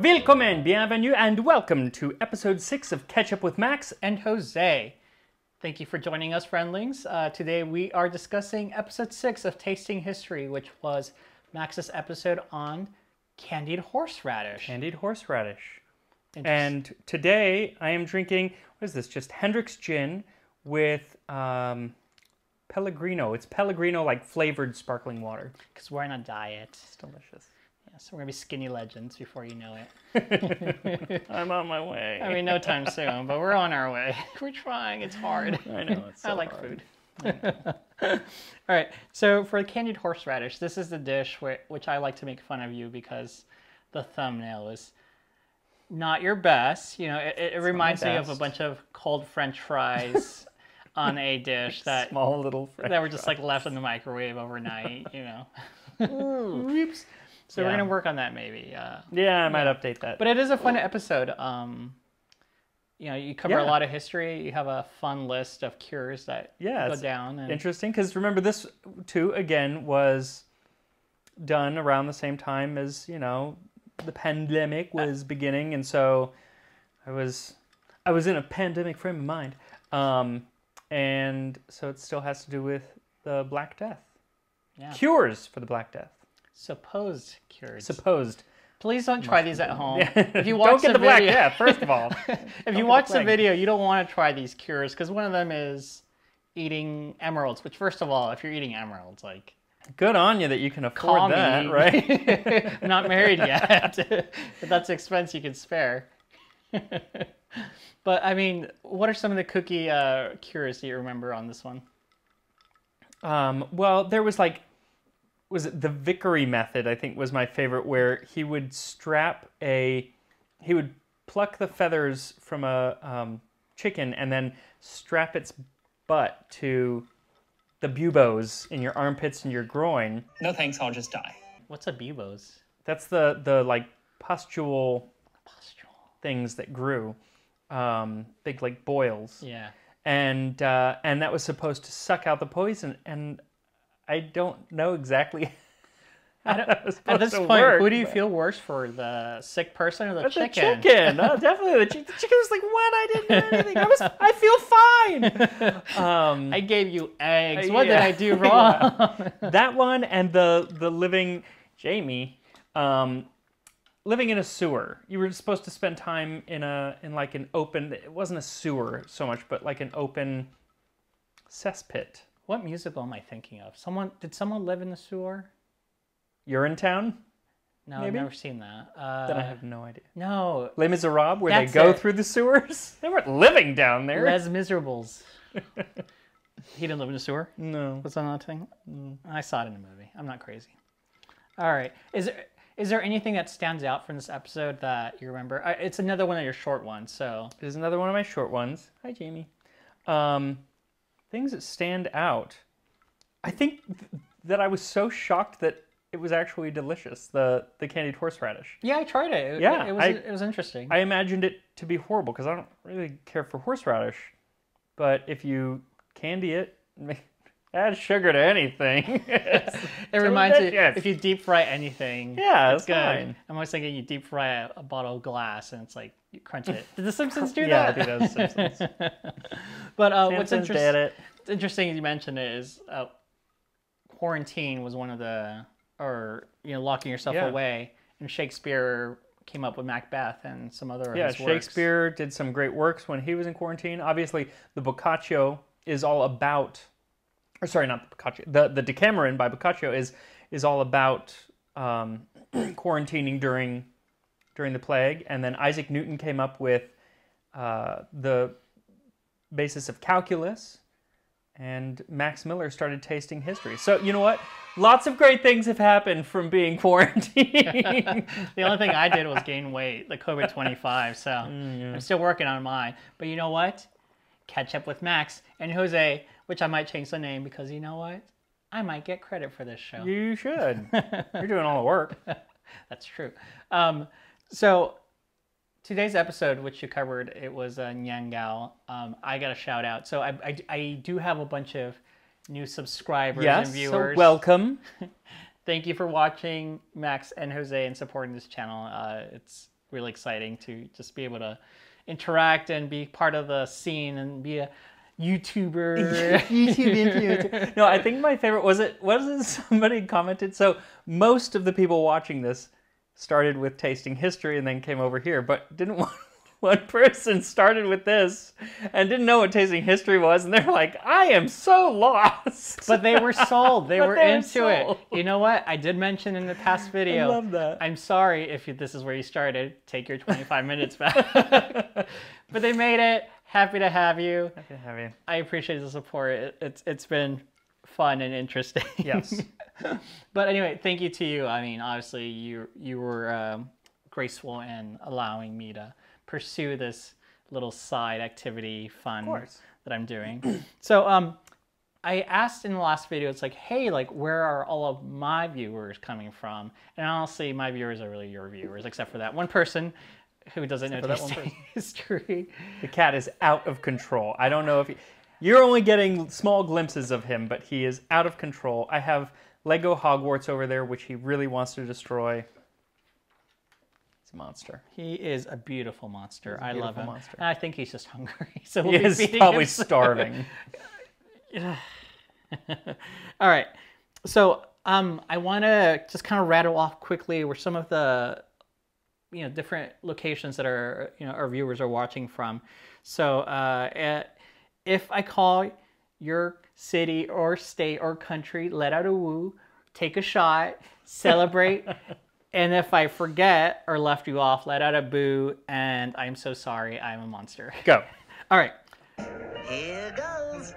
Willkommen, bienvenue, and welcome to episode 6 of Catch Up with Max and Jose. Thank you for joining us, friendlings. Today we are discussing episode 6 of Tasting History, which was Max's episode on candied horseradish. Candied horseradish. And today I am drinking, what is this, just Hendrick's gin with Pellegrino. It's Pellegrino, like flavored sparkling water. Because we're on a diet. It's delicious. So we're going to be skinny legends before you know it. I'm on my way. I mean, no time soon, but we're on our way. We're trying. It's hard. I know. It's so I like hard. food. All right. So for the candied horseradish, this is the dish which I like to make fun of you because the thumbnail is not your best. You know, it reminds me of a bunch of cold French fries on a dish that small little French that were just like left in the microwave overnight. You know. Oops. So we're gonna work on that maybe. Yeah, I might update that. But it is a fun episode. You know, you cover a lot of history. You have a fun list of cures that go down. And interesting, because remember, this too again was done around the same time as, you know, the pandemic was beginning, and so I was in a pandemic frame of mind, and so it still has to do with the Black Death. Yeah. Cures for the Black Death. Supposed cures. Supposed. Please don't try these at home. Yeah. If you watch don't get the Black Death, first of all. If you watch the video, you don't want to try these cures because one of them is eating emeralds. Which, first of all, if you're eating emeralds, like good on you that you can afford that, right? I'm not married yet, but that's an expense you can spare. But I mean, what are some of the cookie cures that you remember on this one? Well, there was was it the Vickery method, I think was my favorite, where he would pluck the feathers from a chicken and then strap its butt to the buboes in your armpits and your groin. No thanks, I'll just die. What's a buboes? That's the like pustule things that grew, big like boils. Yeah. And that was supposed to suck out the poison, and I don't know exactly how that was supposed at this to point, work, who do you feel worse for, the sick person or the chicken? The chicken. Oh, definitely. The chicken was like, what? I didn't do anything. I feel fine. I gave you eggs. What did I do wrong? Yeah. That one and the living Jamie, living in a sewer. You were supposed to spend time in like an open, it wasn't a sewer so much, but like an open cesspit. What musical am I thinking of? Did someone live in the sewer? Urinetown? No, maybe? I've never seen that. Then I have no idea. No. Les Miserables, where they go through the sewers? They weren't living down there. Les Miserables. He didn't live in a sewer? No. Was that not a thing? I saw it in a movie. I'm not crazy. All right. Is there anything that stands out from this episode that you remember? It's another one of your short ones, so. It is another one of my short ones. Hi, Jamie. Things that stand out. I think that I was so shocked that it was actually delicious, the candied horseradish. Yeah, I tried it. Yeah, it was interesting. I imagined it to be horrible because I don't really care for horseradish. But if you candy it, add sugar to anything. It reminds me, if you deep fry anything, it's good. Fine. I'm always thinking you deep fry a bottle of glass and it's like you crunch it. Did The Simpsons do that? Yeah, I think that was Simpsons. But what's interesting you mentioned is quarantine was one of the, or locking yourself away, and Shakespeare came up with Macbeth and some other of his works. Shakespeare did some great works when he was in quarantine. Obviously, the Boccaccio is all about, or sorry, not the Boccaccio, the Decameron by Boccaccio is all about quarantining during the plague. And then Isaac Newton came up with the basis of calculus, and Max Miller started tasting history. So you know what? Lots of great things have happened from being quarantined. The only thing I did was gain weight, the COVID-25, so I'm still working on mine. But you know what? Catch Up with Max and Jose, which I might change the name because you know what? I might get credit for this show. You should. You're doing all the work. That's true. So today's episode, which you covered, it was Nyangao. I got a shout out. So I do have a bunch of new subscribers and viewers. So welcome. Thank you for watching, Max and Jose, and supporting this channel. really exciting to just be able to interact and be part of the scene and be a YouTuber. YouTube influencer. No, I think my favorite was it somebody commented. So most of the people watching this started with tasting history and then came over here, but didn't want. One person started with this and didn't know what tasting history was, and they're like, I am so lost. But they were sold. They were into sold. it. You know what? I did mention in the past video. I love that. I'm sorry if this is where you started. Take your 25 minutes back. But they made it. Happy to have you. Happy to have you. I appreciate the support. It's been fun and interesting. Yes. But anyway, thank you to you. I mean, obviously, you were graceful in allowing me to pursue this little side activity fun that I'm doing. So I asked in the last video, it's like, hey, like, where are all of my viewers coming from? And honestly, my viewers are really your viewers, except for that one person who doesn't know tasting history. The cat is out of control. I don't know if you're only getting small glimpses of him, but he is out of control. I have Lego Hogwarts over there, which he really wants to destroy. Monster. He is a beautiful monster. I love him. Monster. And I think he's just hungry. So he is probably starving. All right. So I want to just kind of rattle off quickly where some of the different locations that our viewers are watching from. So if I call your city or state or country, let out a woo, take a shot, celebrate. And if I forget or left you off, let out a boo, and I'm so sorry, I'm a monster. Go. All right. Here goes.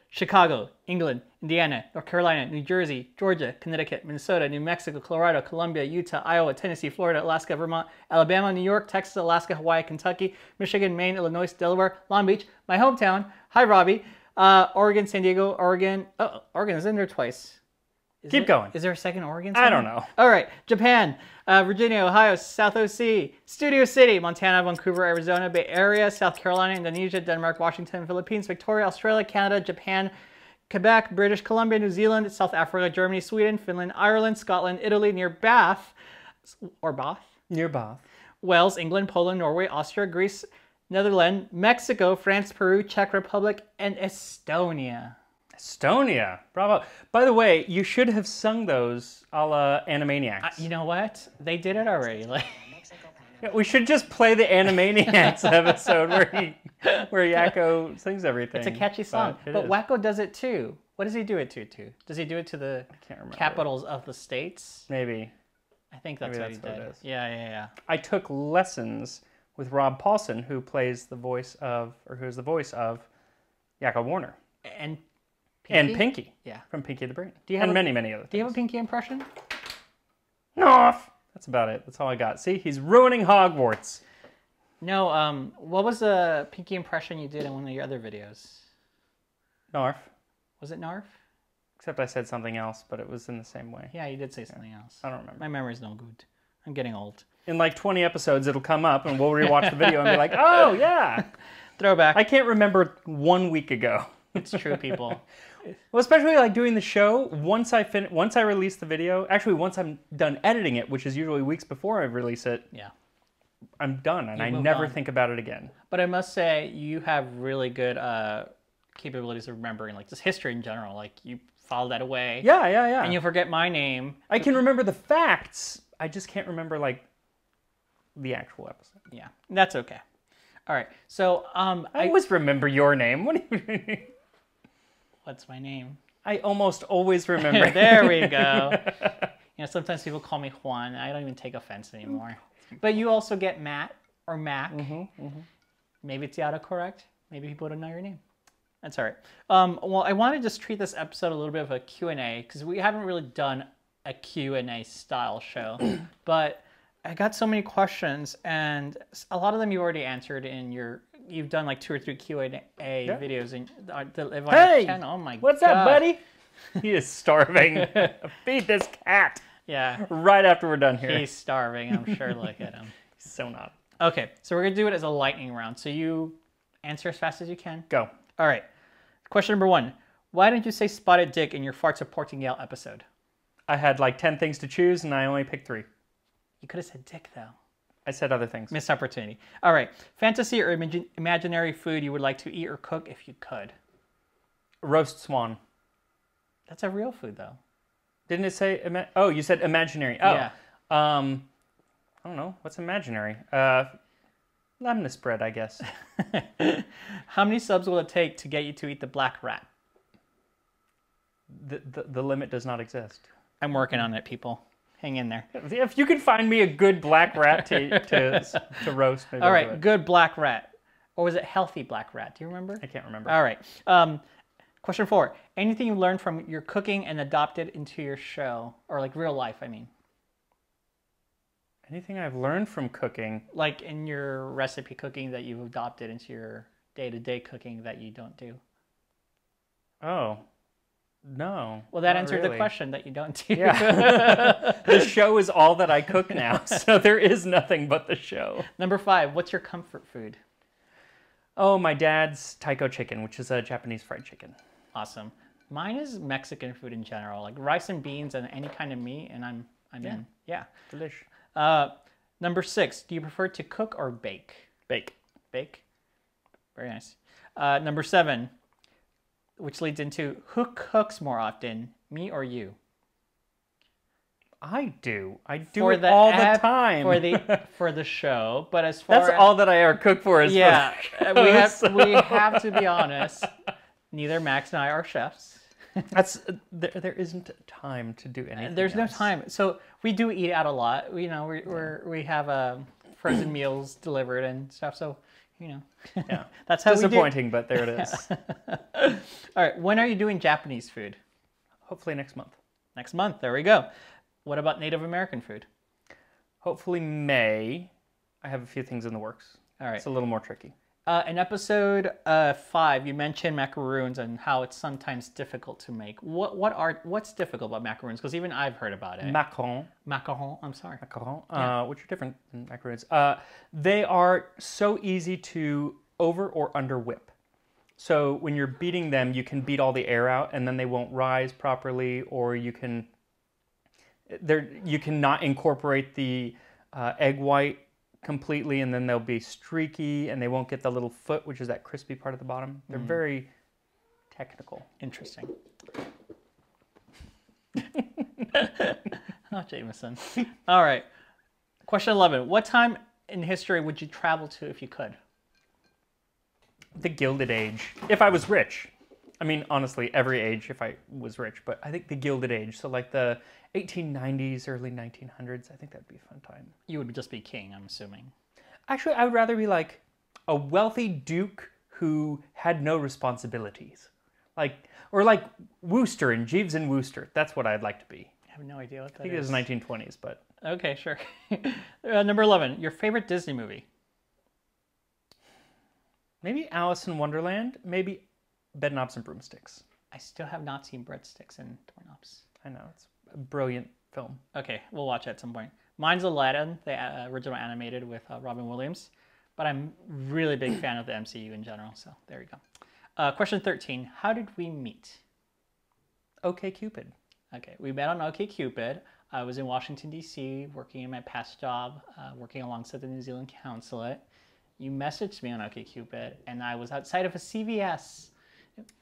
Chicago, England, Indiana, North Carolina, New Jersey, Georgia, Connecticut, Minnesota, New Mexico, Colorado, Columbia, Utah, Iowa, Tennessee, Florida, Alaska, Vermont, Alabama, New York, Texas, Alaska, Hawaii, Kentucky, Michigan, Maine, Illinois, Delaware, Long Beach, my hometown. Hi, Robbie. Oregon, San Diego, Oregon. Oh, Oregon is in there twice. Keep going. Is there a second Oregon? I don't know. All right. Japan, Virginia, Ohio, South OC, Studio City, Montana, Vancouver, Arizona, Bay Area, South Carolina, Indonesia, Denmark, Washington, Philippines, Victoria, Australia, Canada, Japan, Quebec, British Columbia, New Zealand, South Africa, Germany, Sweden, Finland, Ireland, Scotland, Italy, near Bath, or Bath? Near Bath. Wales, England, Poland, Norway, Austria, Greece, Netherlands, Mexico, France, Peru, Czech Republic, and Estonia. Estonia. Bravo. By the way, you should have sung those a la Animaniacs. You know what? They did it already. Yeah, we should just play the Animaniacs episode where Yakko sings everything. It's a catchy song. But Wacko does it too. What does he do it to? Does he do it to the capitals of the states? Maybe. I think that's what he did. Yeah. I took lessons with Rob Paulson, who plays the voice of, or who's the voice of Yakko Warner. And Pinky. Yeah. From Pinky the Brain. And many other things. Do you have a Pinky impression? No. That's about it. That's all I got. See, he's ruining Hogwarts. No, what was the Pinky impression you did in one of your other videos? Narf. Was it Narf? Except I said something else, but it was in the same way. Yeah, you did say something else. I don't remember. My memory's no good. I'm getting old. In like 20 episodes, it'll come up, and we'll rewatch the video and be like, oh, yeah. Throwback. I can't remember 1 week ago. It's true, people. Well, especially like doing the show, once I release the video, actually once I'm done editing it, which is usually weeks before I release it, yeah, I'm done, and I never think about it again. But I must say, you have really good capabilities of remembering, like, just history in general. Like, you file that away. Yeah. And you'll forget my name. I can remember the facts. I just can't remember, like, the actual episode. Yeah, that's okay. All right, so I always remember your name. What do you mean? What's my name? I almost always remember. There we go. Sometimes people call me Juan. I don't even take offense anymore. But you also get Matt or Mac. Maybe it's the autocorrect. Maybe people don't know your name. That's all right. Well, I want to just treat this episode a little bit of a Q&A because we haven't really done a Q&A style show. But I got so many questions, and a lot of them you already answered in your... You've done like 2 or 3 Q&A videos in the Live on Your channel. Oh my God. What's up, buddy? He is starving. Feed this cat. Yeah. Right after we're done here. He's starving, I'm sure. Look at him. He's so not. Okay, so we're going to do it as a lightning round. So you answer as fast as you can. Go. All right. Question number 1. Why didn't you say spotted dick in your Farts of Portingale episode? I had like 10 things to choose, and I only picked 3. You could have said dick, though. I said other things. Missed opportunity. All right. Fantasy or imaginary food you would like to eat or cook if you could. Roast swan. That's a real food, though. Didn't it say? Oh, you said imaginary. Oh, Yeah. I don't know. What's imaginary? Lemnis bread, I guess. How many subs will it take to get you to eat the black rat? The limit does not exist. I'm working on it, people. Hang in there. If you could find me a good black rat to roast, maybe All I'll do right, it. good black rat. Or was it healthy black rat? Do you remember? I can't remember. All right. Question 4. Anything you learned from your cooking and adopted into your show? Or like real life, I mean. Anything I've learned from cooking? Like in your recipe cooking that you've adopted into your day-to-day cooking that you don't do. Oh, no. Well, that not answered the really. question that you don't do. Yeah. The show is all that I cook now, so there is nothing but the show. Number 5. What's your comfort food? Oh, my dad's taiko chicken, which is a Japanese fried chicken. Awesome. Mine is Mexican food in general, like rice and beans and any kind of meat, and I'm in. Yeah. Delish. Number 6. Do you prefer to cook or bake? Bake. Bake. Very nice. Number 7, which leads into who cooks more often, me or you? I do. I do For it all the app- time. for the show, but as far That's as all that I ever cook for is yeah, for the we have show, we have to be honest. Neither Max and I are chefs. That's there isn't time to do anything. There's no else. time. So we do eat out a lot. We we have frozen meals delivered and stuff. So Yeah. that's how we do. Disappointing, but there it is. All right. When are you doing Japanese food? Hopefully next month. Next month. There we go. What about Native American food? Hopefully May. I have a few things in the works. All right. It's a little more tricky. In episode 5, you mentioned macaroons and how it's sometimes difficult to make. What's difficult about macaroons? Because even I've heard about it. Macaron. Macaron. I'm sorry. Macaron, which are different than macaroons. They are so easy to over or under whip. So when you're beating them, you can beat all the air out, and then they won't rise properly, or you cannot incorporate the egg white completely, and then they'll be streaky, and they won't get the little foot, which is that crispy part at the bottom. They're very technical. Interesting. Oh, Jameson. All right. Question 11. What time in history would you travel to if you could? The Gilded Age. If I was rich. I mean, honestly, every age if I was rich, but I think the Gilded Age. So like the 1890s, early 1900s, I think that'd be a fun time. You would just be king, I'm assuming. Actually, I would rather be like a wealthy duke who had no responsibilities. Or like Wooster and Jeeves and Wooster. That's what I'd like to be. I have no idea what that I think it was 1920s, but Okay, sure. Number 11. Your favorite Disney movie? maybe Alice in Wonderland, maybe Bedknobs and Broomsticks. I still have not seen Breadsticks and Doorknobs. I know, it's a brilliant film. Okay, we'll watch it at some point. Mine's Aladdin, the original animated with Robin Williams. But I'm really big fan of the MCU in general, so there we go. Question 13. How did we meet? OK Cupid. Okay, we met on OkCupid. I was in Washington, D.C., working in my past job, working alongside the New Zealand Consulate. You messaged me on OkCupid, and I was outside of a CVS.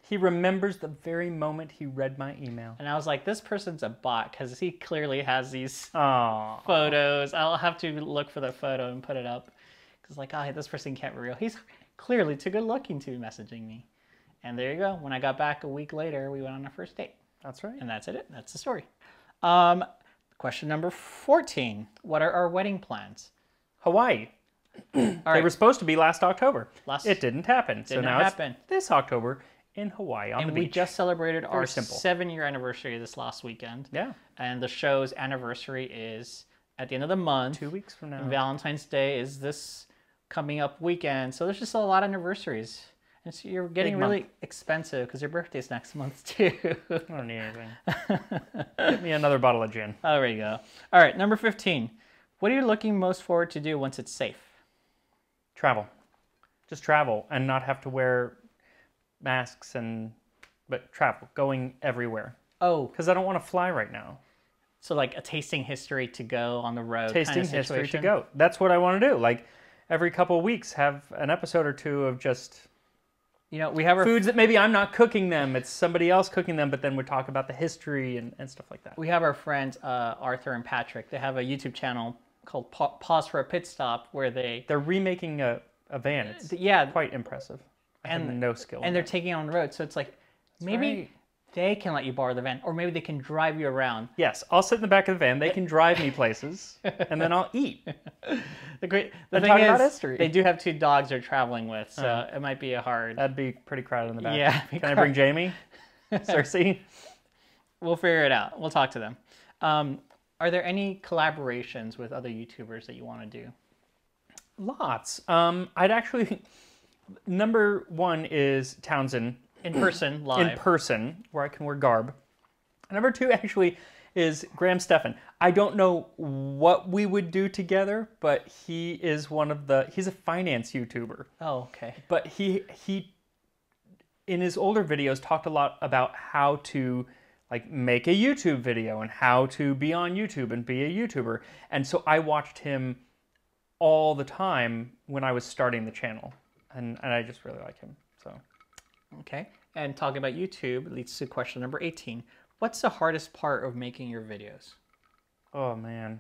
He remembers the very moment he read my email. And I was like, this person's a bot, because he clearly has these Aww. photos. I'll have to look for the photo and put it up. Because like, oh, this person can't be real. He's clearly too good looking to be messaging me. And there you go. When I got back a week later, we went on our first date. That's right. And that's it. That's the story. Question number 14. What are our wedding plans? Hawaii. All They right. were supposed to be last October. Last- It didn't happen. So Didn't now happen. it's this October in Hawaii on And the we beach. just celebrated our simple. 7-year anniversary this last weekend. Yeah, And the show's anniversary is at the end of the month. 2 weeks from now. And Valentine's Day is this coming up weekend. So there's just a lot of anniversaries. And so you're getting Big really month. expensive because your birthday's next month too. I don't need anything. Get me another bottle of gin. Oh, there you go. All right, number 15. What are you looking most forward to do once it's safe? Travel. Just travel and not have to wear masks but travel, going everywhere. Oh, Because I don't want to fly right now. So like a tasting history to go on the road. Tasting kind of history to situation. go. That's what I want to do. Like every couple of weeks, have an episode or two of just You know, we have our foods that maybe I'm not cooking them. It's somebody else cooking them, but then we talk about the history and stuff like that. we have our friends Arthur and Patrick. They have a YouTube channel called Pause for a Pit Stop where They're remaking a van. It's yeah, quite impressive. I have no skill. in and they're that. taking it on the road. So it's like maybe right. they can let you borrow the van, or maybe they can drive you around. Yes, I'll sit in the back of the van. They can drive me places, and then I'll eat. The And thing talk about is, history. they do have 2 dogs they're traveling with, so it might be a hard. That'd be pretty crowded in the back. Yeah, Can I bring Jamie? Cersei? We'll figure it out. We'll talk to them. Are there any collaborations with other YouTubers that you want to do? Lots. I'd actually... Number 1 is Townsend. In person, live. In person, where I can wear garb. Number 2 actually is Graham Stephan. I don't know what we would do together, but he is he's a finance YouTuber. Oh, okay. But he in his older videos talked a lot about how to like make a YouTube video and how to be on YouTube and be a YouTuber. And so I watched him all the time when I was starting the channel. And I just really like him. So Okay. And talking about YouTube leads to question number 18. What's the hardest part of making your videos? oh man.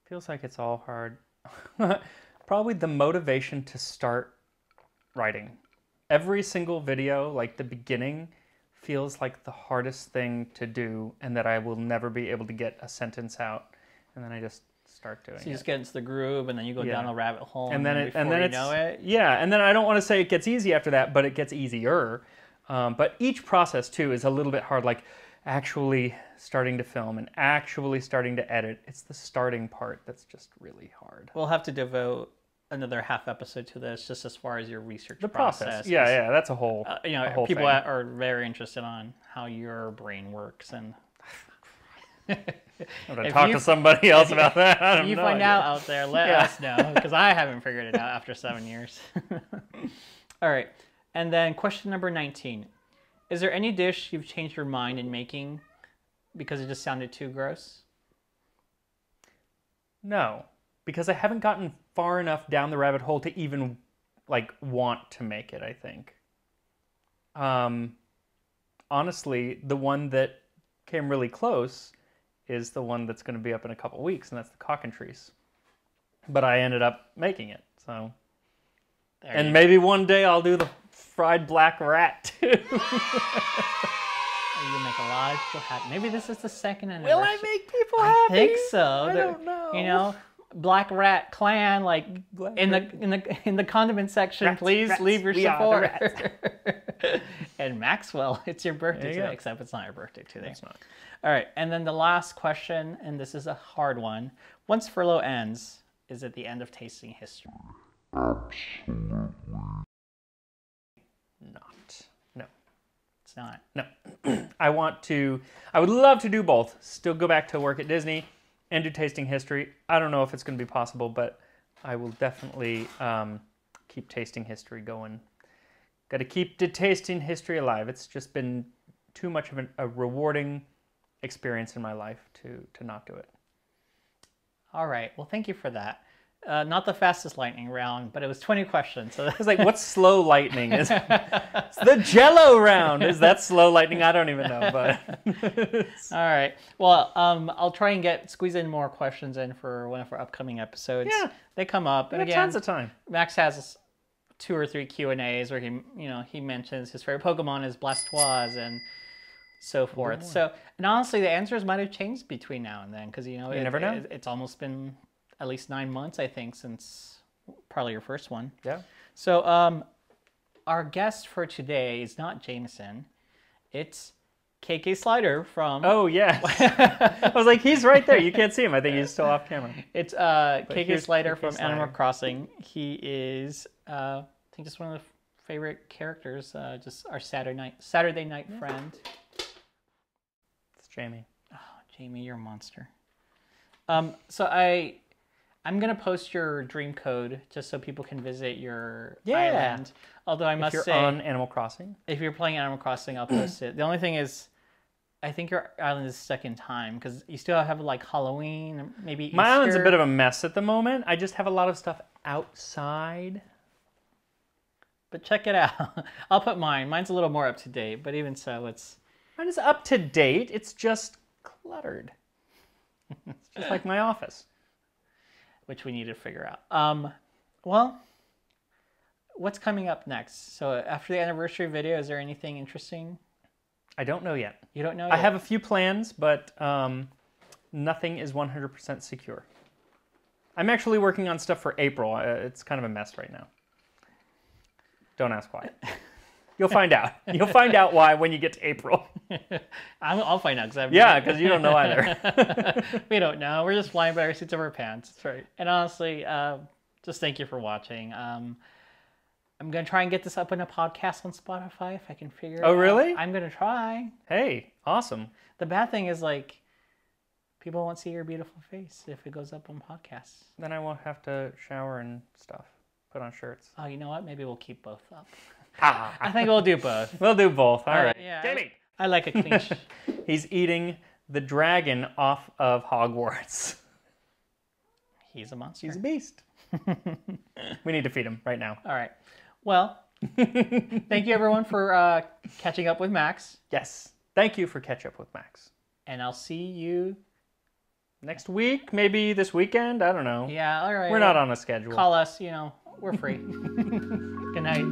Feels like it's all hard. Probably the motivation to start writing. Every single video, like the beginning, feels like the hardest thing to do and that I will never be able to get a sentence out. And then I just start doing So you it. just get into the groove and then you go down Yeah. a rabbit hole. And then before and then you it's know it. yeah, and then I don't want to say it gets easy after that, but it gets easier. But each process too is a little bit hard, like actually starting to film and actually starting to edit. It's the starting part that's just really hard. We'll have to devote another half episode to this, just as far as your research The process, yeah, that's a whole. You know, a whole people thing. are very interested on how your brain works, and I'm gonna if talk you- to somebody else about that. I if have you no find idea. out out there, let Yeah. us know, because I haven't figured it out after 7 years. All right, and then question number 19: is there any dish you've changed your mind in making because it just sounded too gross? No, because I haven't gotten far enough down the rabbit hole to even like want to make it, I think. Honestly, the one that came really close is the one that's going to be up in a couple weeks, and that's the cockatrice. But I ended up making it, so. There And you maybe one day I'll do the fried black rat too. go. You make a lot of people happy. Maybe this is the second anniversary. Will I make people I happy? think so. I There- don't know. You know, Black Rat Clan, like Black in Rat- the condiment section, Rats, please rats, leave your we are the support. And Maxwell, it's your birthday There you today, go. except it's not your birthday today. It's not. All right, and then the last question, and this is a hard one. Once furlough ends, is it the end of tasting history? Not. No. It's not. No. I would love to do both. Still go back to work at Disney and do tasting history. I don't know if it's going to be possible, but I will definitely keep tasting history going. Got to keep the tasting history alive. It's just been too much of a rewarding experience in my life to not do it. All right, well, thank you for that. Not the fastest lightning round, but it was 20 questions. So It's like, what's slow lightning? It's the Jello round. Is that slow lightning? I don't even know, but all right. Well, I'll try and squeeze in more questions in for one of our upcoming episodes. Yeah. They come up, and we got again, tons of time. Max has 2 or 3 Q&As where he mentions his favorite Pokemon is Blastoise and so forth. So, and honestly, the answers might have changed between now and then because You never know. It's almost been at least 9 months, I think, since probably your first one. Yeah. So, our guest for today is not Jameson. It's KK Slider from. Oh, yes. I was like, he's right there. You can't see him. I think he's still off camera. It's KK here's Slider KK from Slider. Animal Crossing. He is, I think, just one of the favorite characters. Just our Saturday night friend. It's Jamie. Oh, Jamie, you're a monster. So I'm gonna post your dream code just so people can visit your Yeah. island. Although I If must you're say, on Animal Crossing. if you're playing Animal Crossing, I'll post it. The only thing is, I think your island is stuck in time because you still have like Halloween, and maybe My Easter. island's a bit of a mess at the moment. I just have a lot of stuff outside. But check it out. I'll put mine. Mine's a little more up to date, but even so, it's Mine is up to date. It's just cluttered. It's just like my office. which we need to figure out. Well, what's coming up next? So after the anniversary video, is there anything interesting? I don't know yet. You don't know I yet? have a few plans, but nothing is 100% secure. I'm actually working on stuff for April. It's kind of a mess right now. Don't ask why. You'll find out. You'll find out why when you get to April. I'll find out. Because you don't know either. We don't know. We're just flying by our seats of our pants. That's right. And honestly, just thank you for watching. I'm going to try and get this up in a podcast on Spotify if I can figure it out. Oh, really? I'm going to try. Hey, awesome. The bad thing is, like, people won't see your beautiful face if it goes up on podcasts. Then I won't have to shower and stuff. Put on shirts. Oh, you know what? Maybe we'll keep both up. Ha! I think we'll do both. We'll do both. All right. Yeah, Jamie! I like a clean He's eating the dragon off of Hogwarts. He's a monster. He's a beast. We need to feed him right now. All right. Well, thank you everyone for catching up with Max. Yes. Thank you for Catch Up with Max. And I'll see you. Next week, maybe this weekend. I don't know. Yeah, all right. We're not on a schedule. Call us, we're free. Good night.